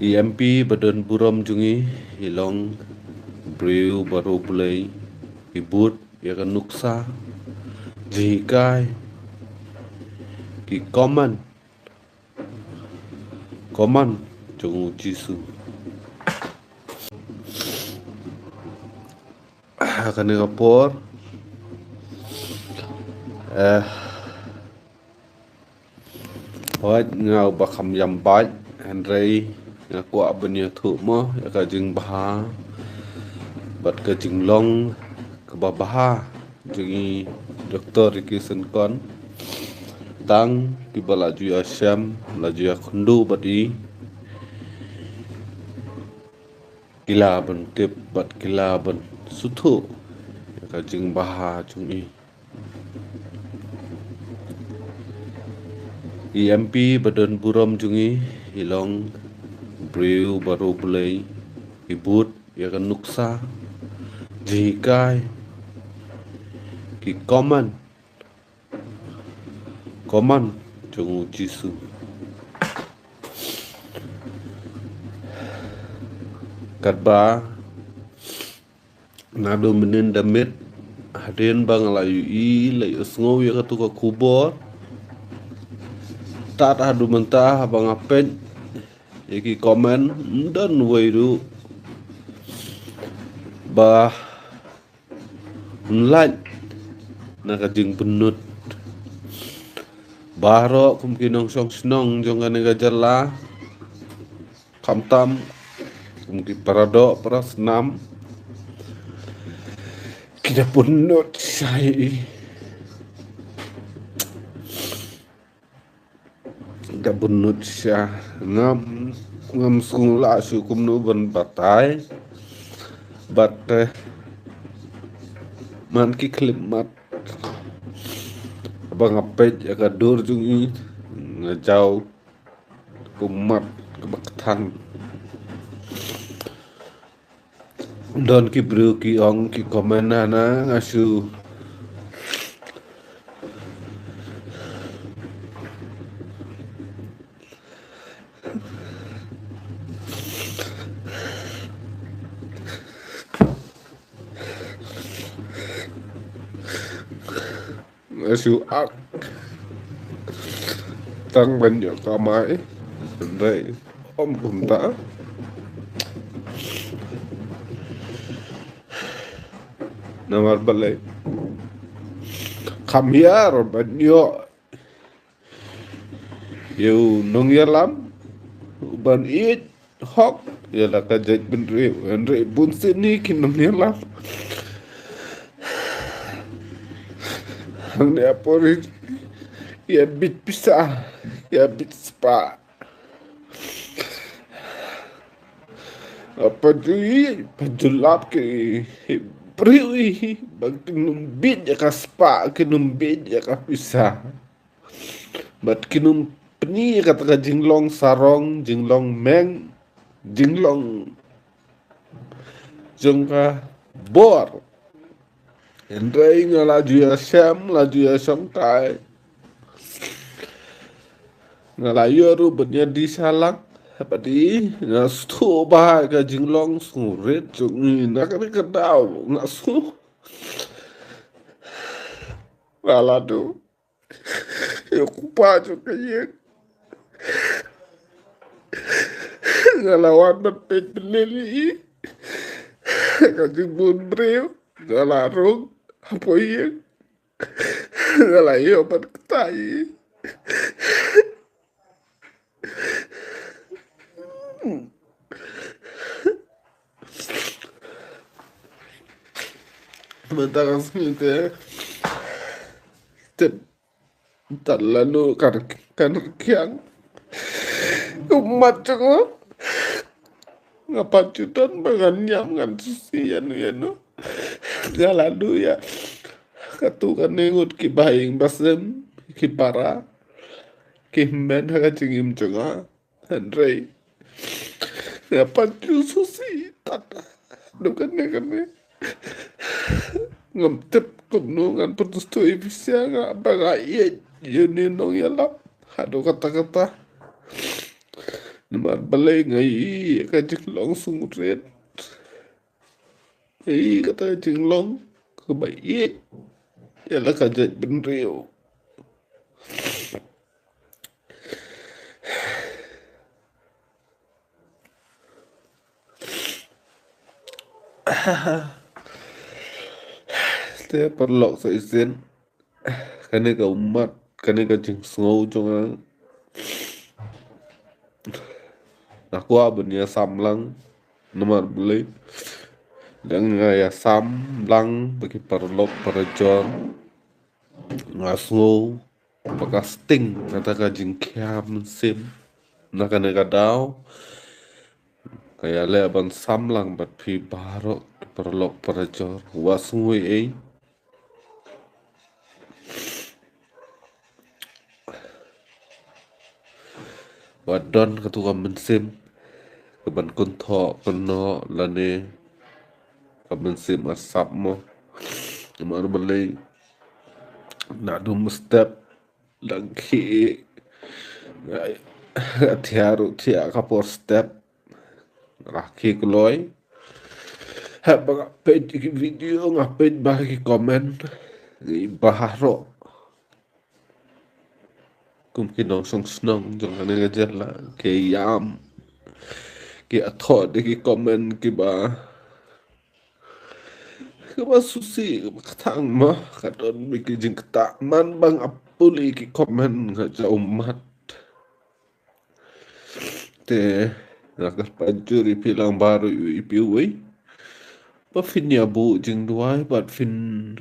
EMP badan buram jungi hilong breu baru bulai ibut ya kan nuksa jikai ki koman jungu jisu kan ngapor hoat ngau bakam yambat Andrei ngaku abenya thu mo ya ka jing baha bat ka jing long ke baha jungi doktor ikisen kon tang ki balaju asyam laju ya kundu badi kila ban tip bat kila ban suthu ya ka jing baha jungi EMP badan buram jungi hilong breu baru bulai ibut ya kan nuksa jikai ki koman jungu jisu karba nado menin damit hadin bang layu layu sngow ya katu ka kubor tat hadu mentah bang apet yaki komen dan wairu bah like nakajing penut baro kumkinong song snong jong kan ngajarla kamtam kumki parado prasnam kita penut sai da bunut sya ngam sungla sukum nu ban batai bat man ki klimat abang apet ya kadur jungi ngajau kumat kebaktan don ki bru ki ong ki komenana ngasu ak tăng banyak kamai dari om punta namar balai kamiar banyak yu nong yalam ban it hok ya la kajat benre bun sini kinong yalam ang neapori ya bit pisah ya bit spa apa jui pajulap ke priwi bang kinum bit ya ka spa kinum bit ya ka pisah bat kinum peni kata ka jinglong sarong jinglong meng jinglong jongka bor Andrei laju ya sam kai ngalayu ru benya di salang apa di ngastu bah ka jinglong surit jungi nak ni kedau ngastu laladu yo kupa juga ye ngalawan berpet belili ka jingbun breu ngalarung apa iya ngalayu obat ketai mentang sini tak lalu kan kiang umat cengok ngapa cutan bangan nyam ngan susi yanu gak lalu ya katukan nengut ki baing basem ki para ki men haga cingim cengok Andrei ngapa susi tak dukan ne ngam tep kumno ngan putus tu ibisya nga baga iya yun nong yalap hado kata-kata Naman balay ngai kajing long sung red. Ai kata jing long kebaik. Yalah kajat benriu. Saya perlok sa isen. Kani ka umat. Kani ka jing sngau chunga. Aku abon ya samlang. Naman balay. Dan ya samlang bagi perlok perjor. Ngasngau. Bekas ting kata ka jing kiam sim. Nakane ka daw. Kaya leban samlang bat pi barok perlok perjor. Wasngui ay. Wadon ketua mensim keban kunto keno lane kemensim asap mo mar balay nak dum step lagi tiaru tia kapor step laki keloy bang page video ngapit bagi komen baharo kumkin nong song snong jangan ngajar lah ke yam ki athod ki comment ki ba susi katang mah kadon bikin jing ketak man bang apuli ki comment ngaja umat te nakar pajuri pilang baru ipi uwi pa fin ya bu jing duai bat fin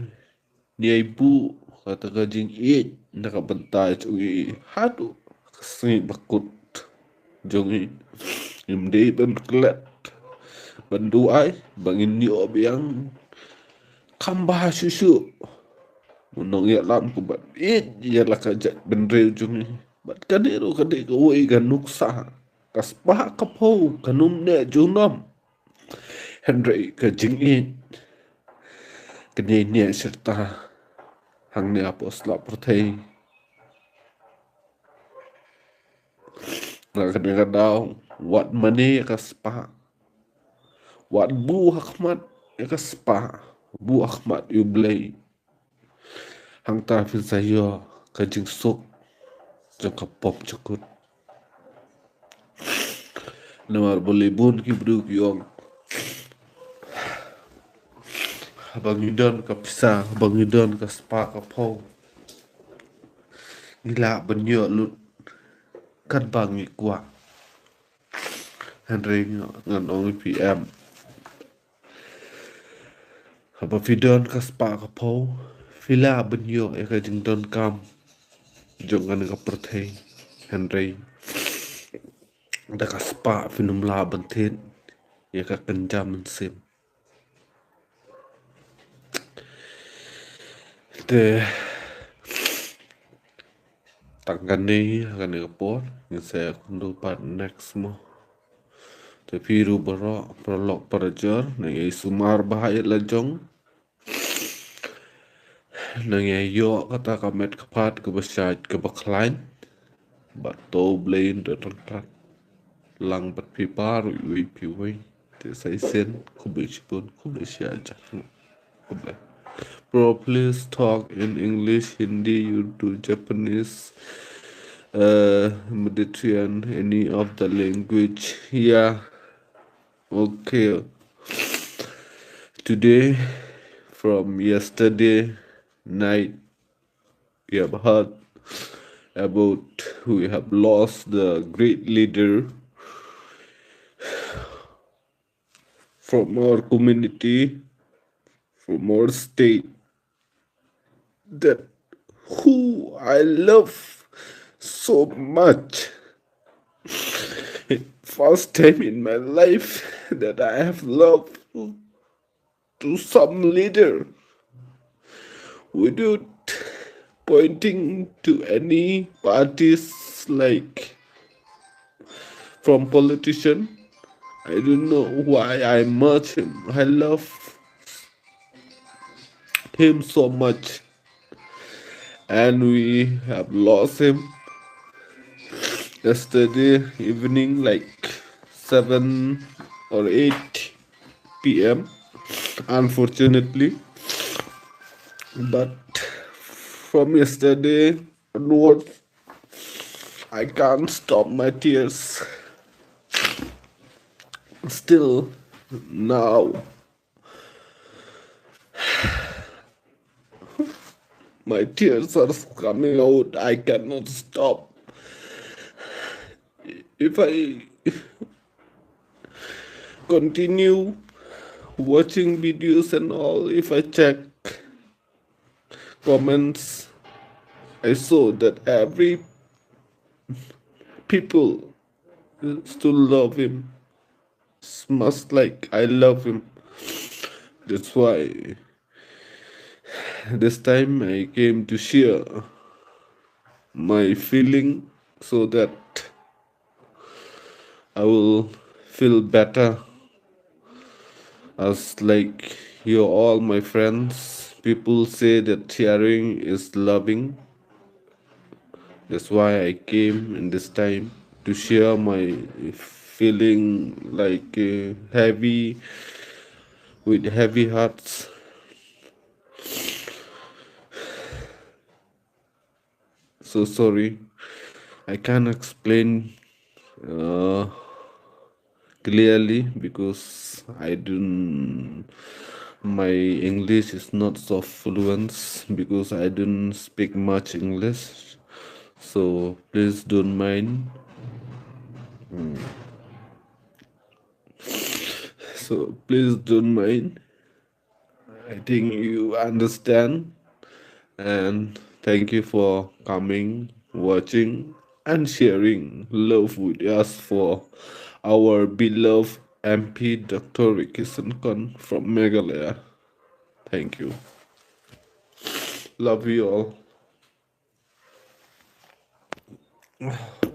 niai bu kata ka jing it nakabentai cui hadu kesini bakut jongi imde ben klet benduai bangin nyo biang kambah susu unong ya lam ku bat ya lah kajat benreu jungi bat kadiru kadik woi gan nuksa kaspa kapo kanum ne junom Henry ka jingin kini ne serta hang ne apos la pertai na kadang daw wat mani kaspa wat bu hakmat kaspa bu hakmat yublay hang ta fin sayo kajing sok jangka pop cukut namar boleh bun ki bru yong abang idon ka pisa abang idon ka spa ka pau gila benyo lut kan bang ikwa Henry ngan ong PM apa vidon ka spa ka pau vila benyo e ka jing don kam jongan ka perthei Henry da ka spa finum la bantin ya ka kenjam sim te tanggani akan ngepor yang saya kundu part next mo te piru baro prolog parajar nang ay sumar bahaya lajong nang ay yo kata kamet kapat kebesyat kebeklain bato blain datang lang bat piparu yui piwai te say sen kubishpun kubisyaja kubla. Bro, please talk in English, Hindi, Urdu, Japanese, Mediterranean, any of the language. Yeah, okay. Today, from yesterday night, we have heard about we have lost the great leader from our community, from our state, that who I love so much. First time in my life that I have loved to some leader without pointing to any parties like from politician. I don't know why I merge him. I love him so much, and we have lost him. yesterday evening, like 7 or 8 p.m. Unfortunately, but from yesterday onwards, I can't stop my tears. Still, now my tears are coming out. I cannot stop. If I continue watching videos and all, if I check comments, I saw that every people still love him. It's much like I love him. That's why this time I came to share my feeling so that I will feel better, as like you're all my friends. People say that sharing is loving. That's why I came in this time to share my feeling, like heavy, with heavy hearts. So sorry, I can't explain uh, clearly because I don't. My English is not so fluent because I don't speak much English. So please don't mind. So please don't mind. I think you understand. And thank you for coming, watching, and sharing love with us for our beloved MP Dr. Ricky Sankon from Meghalaya. Thank you. Love you all.